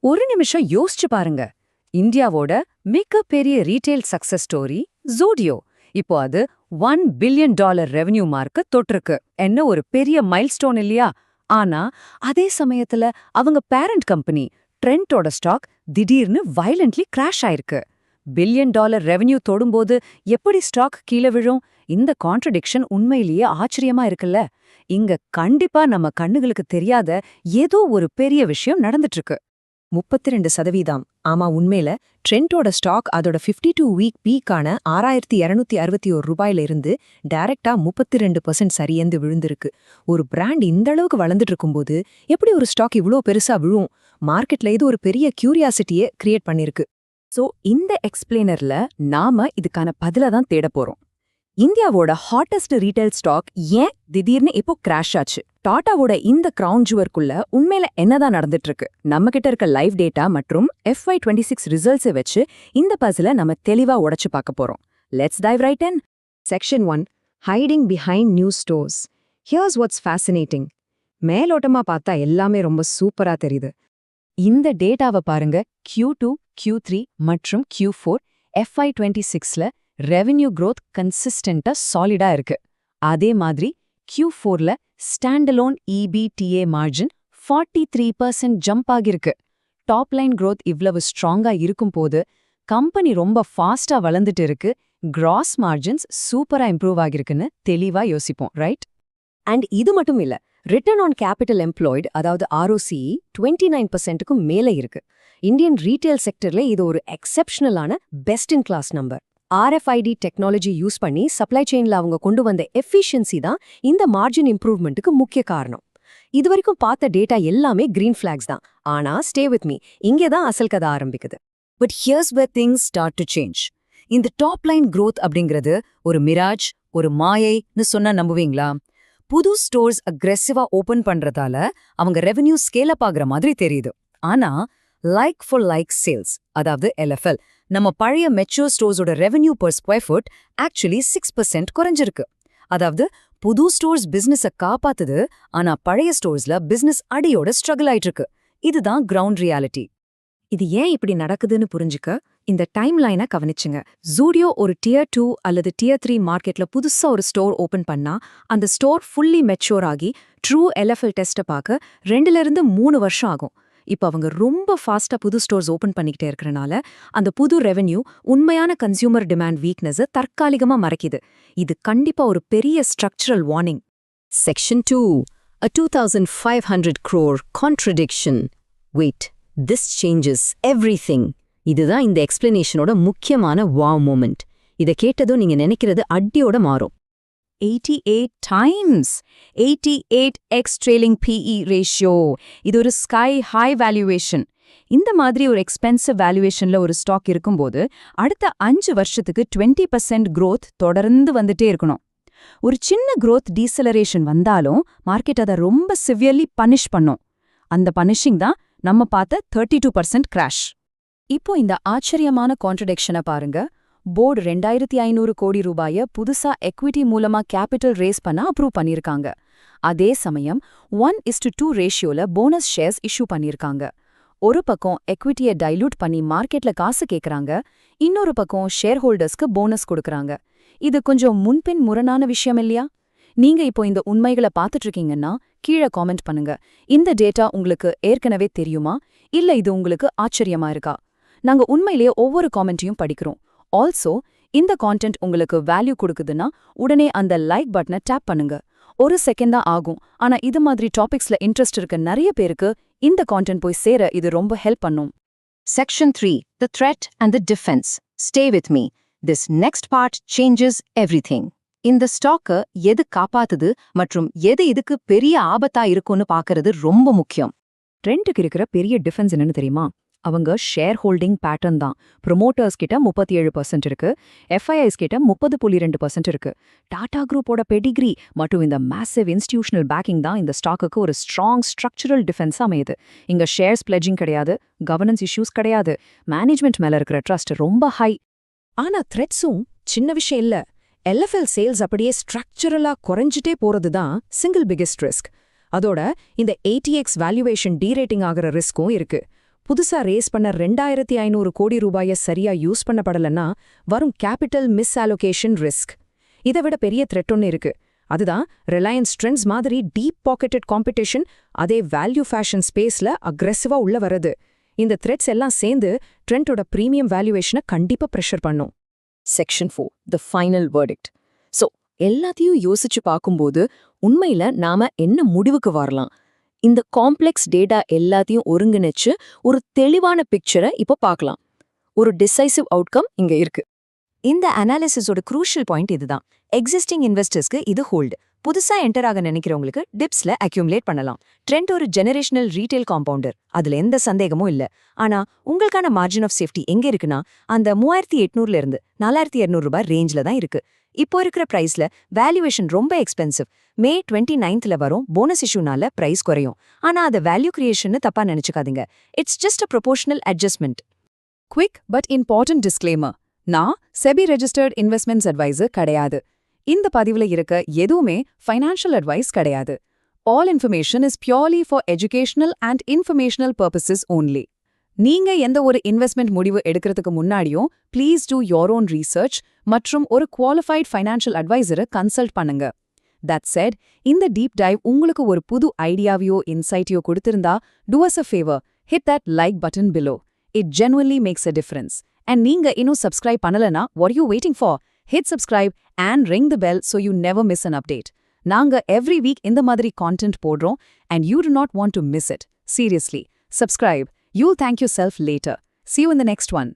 ஒரு நிமிஷம் யோசிச்சு பாருங்க. இந்தியாவோட மிகப்பெரிய ரீட்டைல் சக்சஸ் ஸ்டோரி ஜூடியோ. இப்போ அது $1 பில்லியன் ரெவென்யூ மார்க்க தொட்டிருக்கு. என்ன ஒரு பெரிய மைல்ஸ்டோன் இல்லையா? ஆனா அதே சமயத்துல அவங்க பேரண்ட் கம்பெனி ட்ரெண்டோட ஸ்டாக் திடீர்னு வயலண்ட்லி கிராஷ் ஆயிருக்கு. $1 பில்லியன் ரெவென்யூ தொடும்போது எப்படி ஸ்டாக் கீழே விழும்? இந்த கான்ட்ரடிக்ஷன் உண்மையிலேயே ஆச்சரியமா இருக்குல்ல. இங்க கண்டிப்பா நம்ம கண்ணுகளுக்கு தெரியாத ஏதோ ஒரு பெரிய விஷயம் நடந்துட்டு இருக்கு. 32%. ஆமா, உண்மையில ட்ரெண்டோட ஸ்டாக் அதோட 52 வீக் பீக்கான $6,261 இருந்து டைரக்டா 32% சரியந்து விழுந்திருக்கு. ஒரு பிராண்ட் இந்த அளவுக்கு வளர்ந்துட்டு இருக்கும்போது எப்படி ஒரு ஸ்டாக் இவ்ளோ பெருசா விழும்? மார்க்கெட்ல இது ஒரு பெரிய கியூரியாசிட்டியை கிரியேட் பண்ணிருக்கு. சோ இந்த எக்ஸ்பிளைனர்ல நாம இதுக்கான பதில தான் தேட போறோம். இந்தியாவோட ஹாட்டஸ்ட் ரீட்டைல் ஸ்டாக் ஏன் திடீர்னு இப்போ கிராஷ் ஆச்சு? டாடாவோட இந்த கிரவுன் ஜுவர்க்குள்ள உண்மையில என்னதான் நடந்துட்டு இருக்கு? நம்ம கிட்ட இருக்க லைவ் டேட்டா மற்றும் FY26 ரிசல்ட்ஸை வச்சு இந்த பசில நம்ம தெளிவா உடைச்சு பார்க்க போறோம். Let's dive right in. Section 1, hiding behind new stores. Here's what's fascinating. மேலோட்டமா பார்த்தா எல்லாமே ரொம்ப சூப்பரா தெரியுது. இந்த டேட்டாவை பாருங்க. Q2, Q3 மற்றும் Q4 FY26ல ரெவென்யூ growth கன்சிஸ்டன்ட்டா சாலிடா இருக்கு. அதே மாதிரி Q4ல ஸ்டாண்டலோன் EBITDA மார்ஜின் 43% ஜம்ப் ஆகிருக்கு. டாப் லைன் growth இவ்வளவு ஸ்ட்ராங்கா இருக்கும்போது கம்பெனி ரொம்ப ஃபாஸ்டா வளர்ந்துட்டு இருக்கு. கிராஸ் மார்ஜின்ஸ் சூப்பரா இம்ப்ரூவ் ஆகிருக்குன்னு தெளிவா யோசிப்போம், ரைட்? அண்ட் இது மட்டும் இல்ல, ரிட்டர்ன் ஆன் கேபிட்டல் எம்ப்ளாய்டு, அதாவது ROCE 29%க்கும் மேல இருக்கு. இந்தியன் ரீட்டைல் செக்டர்ல இது ஒரு எக்ஸெப்ஷனலான best in class number. RFID technology use பண்ணி சப்ளை செயின்ல அவங்க கொண்டு வந்த எஃபிஷியன்சி தான் இந்த மார்ஜின் இம்ப்ரூவ்மெண்ட்டுக்கு முக்கிய காரணம். இதுவரைக்கும் பார்த்த டேட்டா எல்லாமே கிரீன் ஃபிளாக்ஸ் தான். ஆனா ஸ்டே வித் மீ, இங்கே தான் அசல் கதை ஆரம்பிக்குது. But here's where things start to change. இந்த டாப் லைன் growth அப்படிங்கிறது ஒரு மிராஜ், ஒரு மாயைன்னு சொன்னா நம்புவீங்களா? புது ஸ்டோர்ஸ் அக்ரெசிவா ஓபன் பண்றதால அவங்க ரெவென்யூ ஸ்கேல் அப் ஆகுற மாதிரி தெரியுது. ஆனா லைக் ஃபார் லைக் சேல்ஸ், அதாவது LFL, நம்ம பழைய மெச்சூர் ஸ்டோர்ஸோட revenue per square foot actually 6% குறைஞ்சிருக்கு. அதாவது புது ஸ்டோர்ஸ் பிசினஸை காப்பாத்துது, ஆனா பழைய ஸ்டோர்ஸ்ல பிசினஸ் அடியோட ஸ்ட்ரகிள் ஆயிட்டு இருக்கு. இதுதான் கிரவுண்ட் ரியாலிட்டி. இது ஏன் இப்படி நடக்குதுன்னு புரிஞ்சுக்க இந்த டைம் லைனை கவனிச்சுங்க. ஜூடியோ ஒரு Tier 2 அல்லது Tier 3 மார்க்கெட்ல புதுசா ஒரு ஸ்டோர் ஓபன் பண்ணா அந்த ஸ்டோர் ஃபுல்லி மெச்சூர் ஆகி ட்ரூ LFL டெஸ்ட்டை பார்க்க 2 to 3 வருஷம் ஆகும். இப்போ அவங்க ரொம்ப ஃபாஸ்டா புது ஸ்டோர்ஸ் ஓபன் பண்ணிக்கிட்டே இருக்கறனால அந்த புது ரெவென்யூ உண்மையான கன்சியூமர் டிமாண்ட் வீக்னஸை தற்காலிகமா மறைக்குது. இது கண்டிப்பா ஒரு பெரிய structural warning. Section 2, a 2,500 crore contradiction. Wait, this changes everything. இதுதான் இந்த எக்ஸ்பிளனேஷனோட முக்கியமான வாவ் மொமெண்ட். இதை கேட்டதும் நீங்க நினைக்கிறது அடியோட மாறும். 88 times, 88x trailing PE ratio. இது ஒரு ஸ்கை ஹை வேல்யூவேஷன். இந்த மாதிரி ஒரு எக்ஸ்பென்சிவ் வேல்யூவேஷன்ல ஒரு ஸ்டாக் இருக்கும்போது அடுத்த 5 வருஷத்துக்கு 20% growth தொடர்ந்து வந்துட்டே இருக்கணும். ஒரு சின்ன growth டீசலரேஷன் வந்தாலும் மார்க்கெட் அதை ரொம்ப சிவியர்லி பனிஷ் பண்ணும். அந்த பனிஷிங் தான் நம்ம பார்த்த 32% கிராஷ். இப்போ இந்த ஆச்சரியமான கான்ட்ரடிக்ஷனை பாருங்க. போர்டு 2,500 கோடி ரூபாய புதுசா எக்விட்டி மூலமா கேபிட்டல் ரேஸ் பண்ண அப்ரூவ் பண்ணிருக்காங்க. அதே சமயம் 1:2 ரேஷியோல போனஸ் ஷேர்ஸ் இஷ்யூ பண்ணிருக்காங்க. ஒரு பக்கம் எக்விட்டியை டைலூட் பண்ணி மார்க்கெட்ல காசு கேக்குறாங்க, இன்னொரு பக்கம் ஷேர் ஹோல்டர்ஸ்க்கு போனஸ் கொடுக்கறாங்க. இது கொஞ்சம் முன்பின் முரணான விஷயம் இல்லையா? நீங்க இப்போ இந்த உண்மைகளை பார்த்துட்டு இருக்கீங்கன்னா கீழே காமெண்ட் பண்ணுங்க. இந்த டேட்டா உங்களுக்கு ஏற்கனவே தெரியுமா, இல்ல இது உங்களுக்கு ஆச்சரியமா இருக்கா? நாங்க உண்மையிலேயே ஒவ்வொரு காமெண்ட்டையும் படிக்கிறோம். ஆல்சோ இந்த கான்டென்ட் உங்களுக்கு வேல்யூ கொடுக்குதுன்னா உடனே அந்த லைக் பட்டனை டேப் பண்ணுங்க. 1 செகண்ட் தான் ஆகும், ஆனா இது மாதிரி டாபிக்ஸ்ல இன்ட்ரெஸ்ட் இருக்க நிறைய பேருக்கு இந்த கான்டென்ட் போய் சேர இது ரொம்ப ஹெல்ப் பண்ணும். Section 3, the threat and the defense. Stay with me. This next part changes everything. இந்த ஸ்டாக்க எது காப்பாத்துது மற்றும் எது இதுக்கு பெரிய ஆபத்தா இருக்கும்னு பார்க்கறது ரொம்ப முக்கியம். ட்ரெண்டுக்கு இருக்கிற பெரிய டிஃபென்ஸ் என்னன்னு தெரியுமா? அவங்க ஷேர் ஹோல்டிங் பேட்டர்ன் தான். ப்ரொமோட்டர்ஸ் கிட்ட 37% இருக்கு, FIIs கிட்ட 30.2% இருக்கு. டாடா குரூப்போட பெடிகிரி மற்றும் இந்த மேசிவ் இன்ஸ்டிடியூஷனல் பேக்கிங் தான் இந்த ஸ்டாக்குக்கு ஒரு ஸ்ட்ராங் ஸ்ட்ரக்சரல் டிஃபென்ஸ் அமையுது. இங்க ஷேர்ஸ் பிளெட்ஜிங் கிடையாது, கவர்னன்ஸ் இஷ்யூஸ் கிடையாது, மேனேஜ்மெண்ட் மேல இருக்கிற ட்ரஸ்ட் ரொம்ப ஹை. ஆனா த்ரெட்ஸும் சின்ன விஷயம் இல்ல. LFL சேல்ஸ் அப்படியே ஸ்ட்ரக்சரலா குறைஞ்சிட்டே போறது தான் சிங்கிள் பிகெஸ்ட் ரிஸ்க். அதோட இந்த ATX வேல்யூவேஷன் டீரேட்டிங் ஆகிற ரிஸ்க்கும் இருக்கு. புதுசா ரேஸ் பண்ண 2500 கோடி ரூபாய சரியா யூஸ் பண்ணப்படலன்னா வரும் கேபிட்டல் மிஸ் அலோகேஷன் ரிஸ்க். இதை விட பெரிய த்ரெட் ஒன்று இருக்கு. அதுதான் ரிலையன்ஸ் ட்ரெண்ட்ஸ் மாதிரி டீப் பாக்கெட்டட் காம்படிஷன் அதே வேல்யூ ஃபேஷன் ஸ்பேஸ்ல அக்ரெசிவா உள்ள வரது. இந்த த்ரெட்ஸ் எல்லாம் சேர்ந்து ட்ரெண்டோட பிரீமியம் வேல்யூவேஷனை கண்டிப்பா ப்ரெஷர் பண்ணும். Section 4 the final verdict. So எல்லாத்தையும் யோசிச்சு பார்க்கும்போது உண்மையில நாம என்ன முடிவுக்கு வரலாம்? இந்த காம்ப்ளெக்ஸ் டேட்டா எல்லாத்தையும் ஒருங்கிணைச்சு ஒரு தெளிவான பிக்சரை இப்போ பார்க்கலாம். ஒரு டிசைசிவ் அவுட்கம் இங்க இருக்கு. இந்த அனாலிசிஸோட க்ரூஷியல் பாயிண்ட் இதுதான். எக்ஸிஸ்டிங் இன்வெஸ்டர்ஸ்க்கு இது ஹோல்டு. புதுசா என்டர் ஆக நினைக்கிறவங்களுக்கு டிப்ஸ்ல அக்யூமுலேட் பண்ணலாம். ட்ரெண்ட் ஒரு ஜெனரேஷனல் ரீட்டைல் காம்பவுண்டர், அதுல எந்த சந்தேகமும் இல்ல. ஆனா உங்களுக்கான மார்ஜின் ஆஃப் சேஃப்டி எங்க இருக்குன்னா அந்த 3800 இருந்து 4200 ரூபாய் ரேஞ்சில தான் இருக்கு. இப்போ இருக்கிற பிரைஸ்ல வேல்யூவேஷன் ரொம்ப எக்ஸ்பென்சிவ். மே 29th வரும் போனஸ் இஷ்யூனால பிரைஸ் குறையும். ஆனா அது வேல்யூ கிரியேஷன் தப்பா நினைச்சுக்காதீங்க. It's just a proportional adjustment. Quick but important disclaimer. நான் செபி ரெஜிஸ்டர்ட் இன்வெஸ்ட்மெண்ட்ஸ் அட்வைசர் கிடையாது. இந்த பதிவுல இருக்க எதுவுமே ஃபைனான்ஷியல் அட்வைஸ் கிடையாது. All information is purely for educational and informational purposes only. நீங்க எந்த ஒரு இன்வெஸ்ட்மெண்ட் முடிவு எடுக்கிறதுக்கு முன்னாடியும் please do your own research மற்றும் ஒரு குவாலிஃபைட் ஃபைனான்ஷியல் அட்வைசரை கன்சல்ட் பண்ணுங்க. தட் செட், இந்த டீப் டைவ் உங்களுக்கு ஒரு புது ஐடியாவையோ இன்சைட்டையோ கொடுத்திருந்தா do us a favour, hit that like button below. It genuinely maths a difference. And நீங்க இன்னும் subscribe பண்ணலனா, what are you waiting for? Hit subscribe and ring the bell so you never miss an update. நாங்க every week இந்த மாதிரி content போடுறோம் and you do not want to miss it. Seriously, subscribe. You'll thank yourself later. See you in the next one.